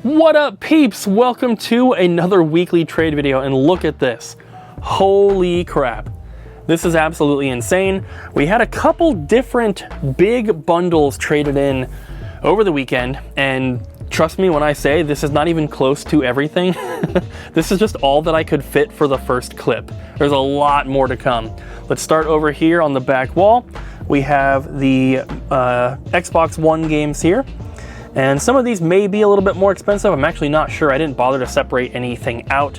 What up, peeps? Welcome to another weekly trade video, and look at this. Holy crap. This is absolutely insane. We had a couple different big bundles traded in over the weekend, and trust me when I say this is not even close to everything. This is just all that I could fit for the first clip. There's a lot more to come. Let's start over here on the back wall. We have the Xbox One games here. And some of these may be a little bit more expensive. I'm actually not sure. I didn't bother to separate anything out.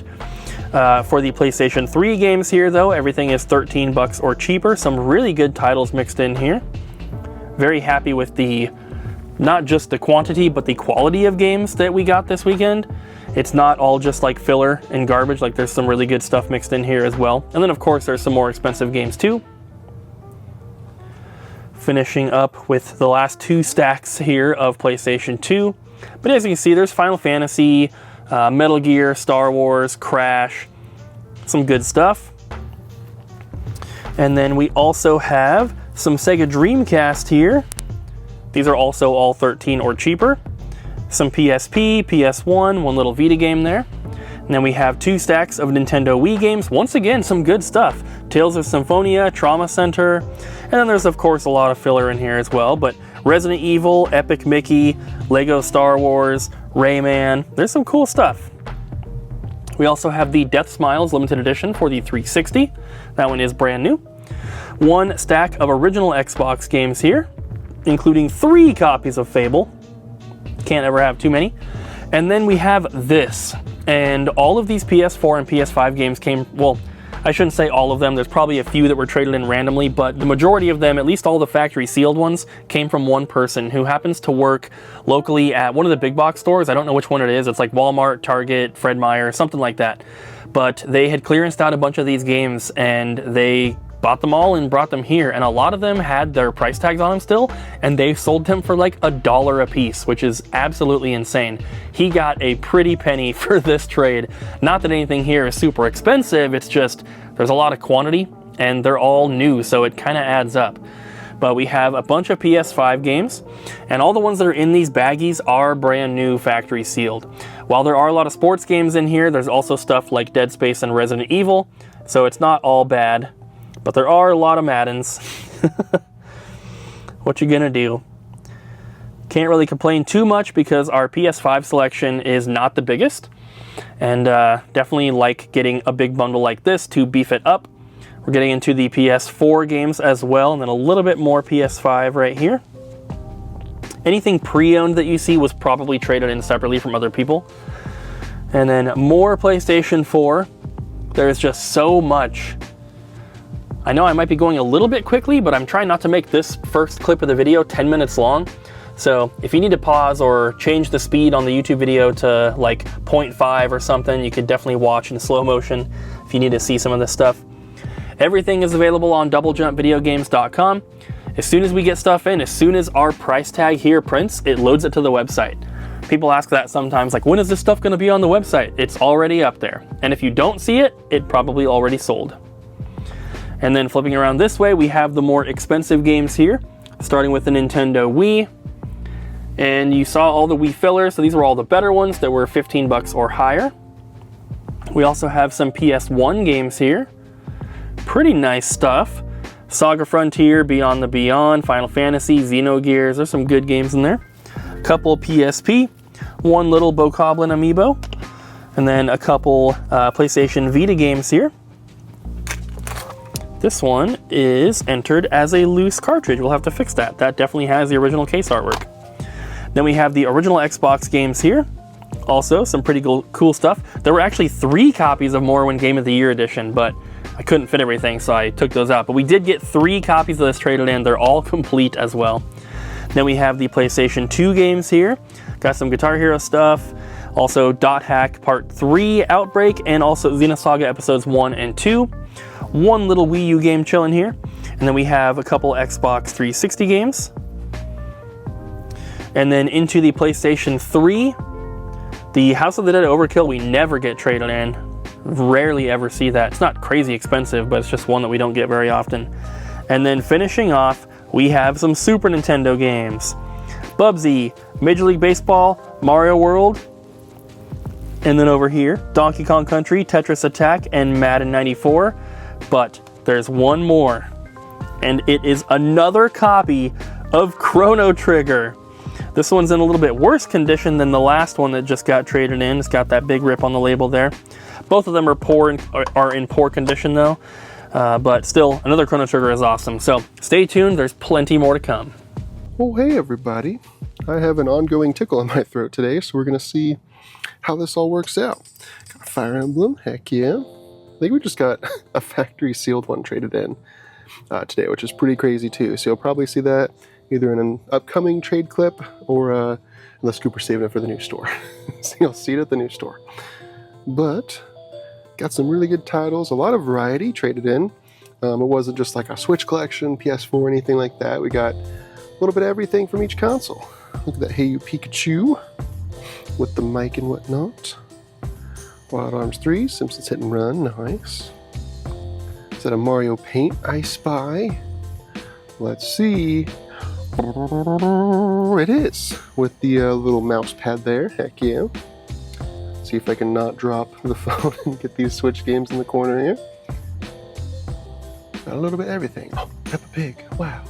For the PlayStation 3 games here, though, everything is 13 bucks or cheaper. Some really good titles mixed in here. Very happy with the, not just the quantity, but the quality of games that we got this weekend. It's not all just like filler and garbage. Like, there's some really good stuff mixed in here as well. And then, of course, there's some more expensive games too. Finishing up with the last two stacks here of PlayStation 2. But as you can see, there's Final Fantasy, Metal Gear, Star Wars, Crash, some good stuff. And then we also have some Sega Dreamcast here. These are also all 13 or cheaper. Some PSP, PS1, one little Vita game there. And then we have two stacks of Nintendo Wii games. Once again, some good stuff. Tales of Symphonia, Trauma Center, and then there's of course a lot of filler in here as well, but Resident Evil, Epic Mickey, Lego Star Wars, Rayman, there's some cool stuff. We also have the Death Smiles limited edition for the 360. That one is brand new. One stack of original Xbox games here, including 3 copies of Fable. Can't ever have too many. And then we have this. And all of these PS4 and PS5 games came, well, I shouldn't say all of them. There's probably a few that were traded in randomly, but the majority of them, at least all the factory sealed ones, came from one person who happens to work locally at one of the big box stores. I don't know which one it is. It's like Walmart, Target, Fred Meyer, something like that. But they had clearanced out a bunch of these games and they bought them all and brought them here, and a lot of them had their price tags on them still, and they sold them for like $1 a piece, which is absolutely insane. He got a pretty penny for this trade. Not that anything here is super expensive, it's just there's a lot of quantity and they're all new, so it kind of adds up. But we have a bunch of PS5 games, and all the ones that are in these baggies are brand new factory sealed. While there are a lot of sports games in here, there's also stuff like Dead Space and Resident Evil, so it's not all bad. But there are a lot of Maddens. What you gonna do? Can't really complain too much because our PS5 selection is not the biggest. And definitely like getting a big bundle like this to beef it up. We're getting into the PS4 games as well, and then a little bit more PS5 right here. Anything pre-owned that you see was probably traded in separately from other people. And then more PlayStation 4. There's just so much. I know I might be going a little bit quickly, but I'm trying not to make this first clip of the video 10 minutes long. So if you need to pause or change the speed on the YouTube video to like 0.5 or something, you could definitely watch in slow motion if you need to see some of this stuff. Everything is available on doublejumpvideogames.com. As soon as we get stuff in, as soon as our price tag here prints, it loads it to the website. People ask that sometimes, like, when is this stuff gonna be on the website? It's already up there. And if you don't see it, it probably already sold. And then flipping around this way, we have the more expensive games here, starting with the Nintendo Wii. And you saw all the Wii fillers, so these were all the better ones that were 15 bucks or higher. We also have some PS1 games here. Pretty nice stuff. Saga Frontier, Beyond the Beyond, Final Fantasy, Xenogears, there's some good games in there. A couple PSP, one little Bokoblin amiibo, and then a couple PlayStation Vita games here. This one is entered as a loose cartridge. We'll have to fix that. That definitely has the original case artwork. Then we have the original Xbox games here. Also, some pretty cool stuff. There were actually 3 copies of Morrowind Game of the Year edition, but I couldn't fit everything, so I took those out. But we did get 3 copies of this traded in. They're all complete as well. Then we have the PlayStation 2 games here. Got some Guitar Hero stuff. Also, Dot Hack Part 3 Outbreak, and also Xenosaga Episodes 1 and 2. One little Wii U game chilling here. And then we have a couple Xbox 360 games. And then into the PlayStation 3, the House of the Dead Overkill we never get traded in. Rarely ever see that. It's not crazy expensive, but it's just one that we don't get very often. And then finishing off, we have some Super Nintendo games. Bubsy, Major League Baseball, Mario World, And then over here, Donkey Kong Country, Tetris Attack, and Madden 94. But there's one more, and it is another copy of Chrono Trigger. This one's in a little bit worse condition than the last one that just got traded in. It's got that big rip on the label there. Both of them are in poor condition though, but still, another Chrono Trigger is awesome. So stay tuned, there's plenty more to come. Oh, hey everybody. I have an ongoing tickle in my throat today, so we're gonna see how this all works out. Got a Fire Emblem, heck yeah. I think we just got a factory sealed one traded in today, which is pretty crazy too. So you'll probably see that either in an upcoming trade clip or unless Cooper's saving it for the new store. So you'll see it at the new store. But got some really good titles, a lot of variety traded in. It wasn't just like a Switch collection, PS4, anything like that. We got a little bit of everything from each console. Look at that Hey You Pikachu with the mic and whatnot. Wild Arms 3, Simpsons Hit and Run, nice. Is that a Mario Paint I spy? Let's see. It is, with the little mouse pad there, heck yeah. See if I can not drop the phone and get these Switch games in the corner here. Got a little bit of everything. Oh, Peppa Pig, wow.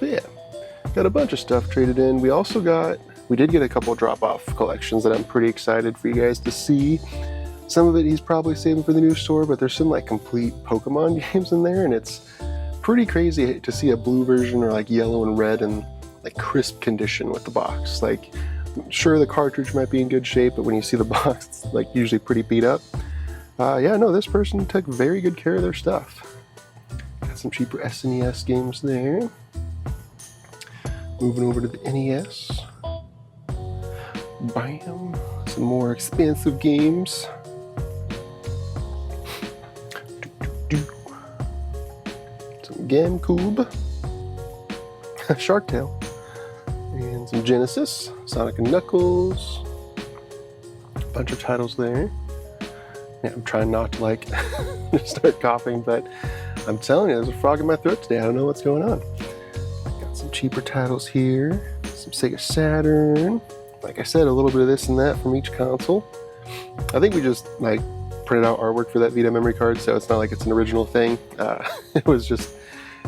But yeah, got a bunch of stuff traded in. We did get a couple drop-off collections that I'm pretty excited for you guys to see. Some of it he's probably saving for the new store, but there's some like complete Pokemon games in there, and it's pretty crazy to see a blue version or like yellow and red and like crisp condition with the box. Like, sure, the cartridge might be in good shape, but when you see the box, it's like usually pretty beat up. Yeah, no, this person took very good care of their stuff. Got some cheaper SNES games there. Moving over to the NES. Bam, some more expensive games. Some GameCube. Shark Tale. And some Genesis. Sonic and Knuckles. A bunch of titles there. Yeah, I'm trying not to like start coughing, but I'm telling you, there's a frog in my throat today. I don't know what's going on. Got some cheaper titles here. Some Sega Saturn. Like I said, a little bit of this and that from each console. I think we just like printed out artwork for that Vita memory card, so it's not like it's an original thing. It was just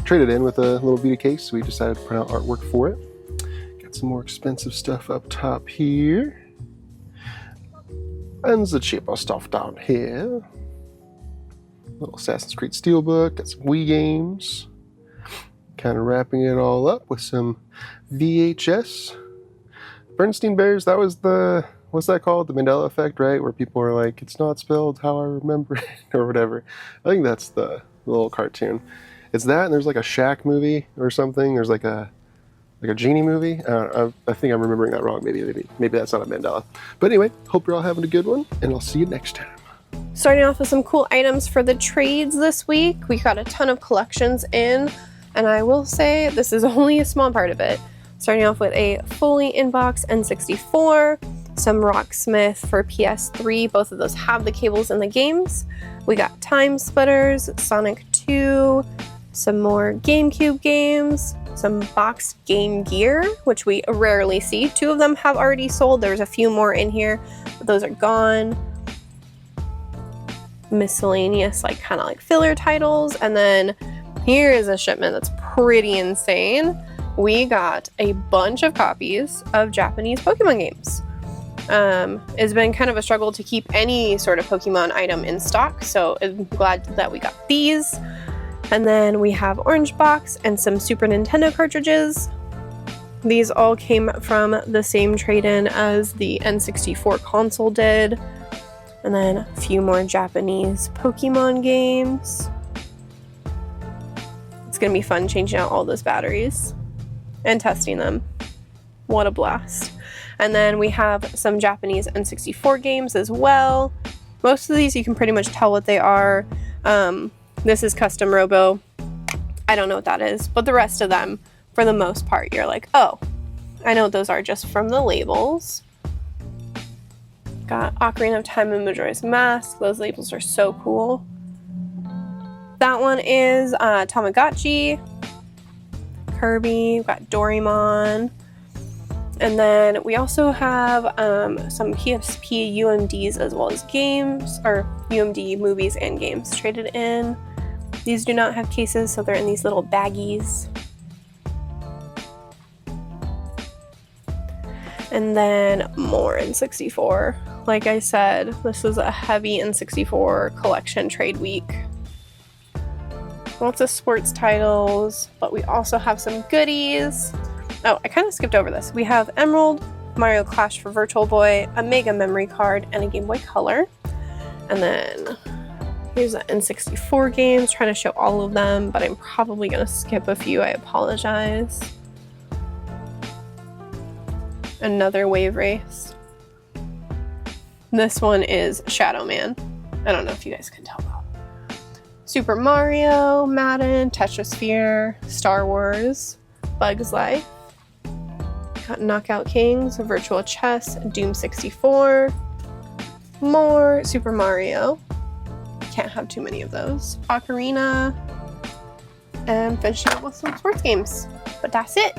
traded in with a little Vita case, so we decided to print out artwork for it. Got some more expensive stuff up top here. And the cheaper stuff down here. Little Assassin's Creed Steelbook, got some Wii games. Kind of wrapping it all up with some VHS. Bernstein Bears, that was the, what's that called? The Mandela effect, right? Where people are like, it's not spelled how I remember it, or whatever. I think that's the little cartoon. It's that, and there's like a Shaq movie or something. There's like a genie movie. I think I'm remembering that wrong. Maybe that's not a Mandela. But anyway, hope you're all having a good one, and I'll see you next time. Starting off with some cool items for the trades this week. We got a ton of collections in, and I will say this is only a small part of it. Starting off with a fully in-box N64, some Rocksmith for PS3, both of those have the cables in the games. We got Time Splitters, Sonic 2, some more GameCube games, some boxed Game Gear, which we rarely see. 2 of them have already sold. There's a few more in here, but those are gone. Miscellaneous, like kind of like filler titles. And then here is a shipment that's pretty insane. We got a bunch of copies of Japanese Pokemon games. It's been kind of a struggle to keep any sort of Pokemon item in stock, so I'm glad that we got these. And then we have Orange Box and some Super Nintendo cartridges. These all came from the same trade-in as the N64 console did. And then a few more Japanese Pokemon games. It's gonna be fun changing out all those batteries and testing them. What a blast. And then we have some Japanese N64 games as well. Most of these you can pretty much tell what they are. This is Custom Robo. I don't know what that is, but the rest of them, for the most part, you're like, oh, I know what those are just from the labels. Got Ocarina of Time and Majora's Mask. Those labels are so cool. That one is Tamagotchi. Kirby. We've got Doraemon. And then we also have some PSP UMDs as well as games, or UMD movies and games traded in. These do not have cases, so they're in these little baggies. And then more N64. Like I said, this is a heavy N64 collection trade week. Lots of sports titles, but we also have some goodies. Oh, I kind of skipped over this. We have Emerald, Mario Clash for Virtual Boy, a Mega Memory Card, and a Game Boy Color. And then here's the N64 games, trying to show all of them, but I'm probably going to skip a few. I apologize. Another Wave Race. This one is Shadow Man. I don't know if you guys can tell that. Super Mario, Madden, Tetrasphere, Star Wars, Bugs Life, got Knockout Kings, Virtual Chess, Doom 64, more Super Mario. Can't have too many of those. Ocarina, and finishing up with some sports games. But that's it.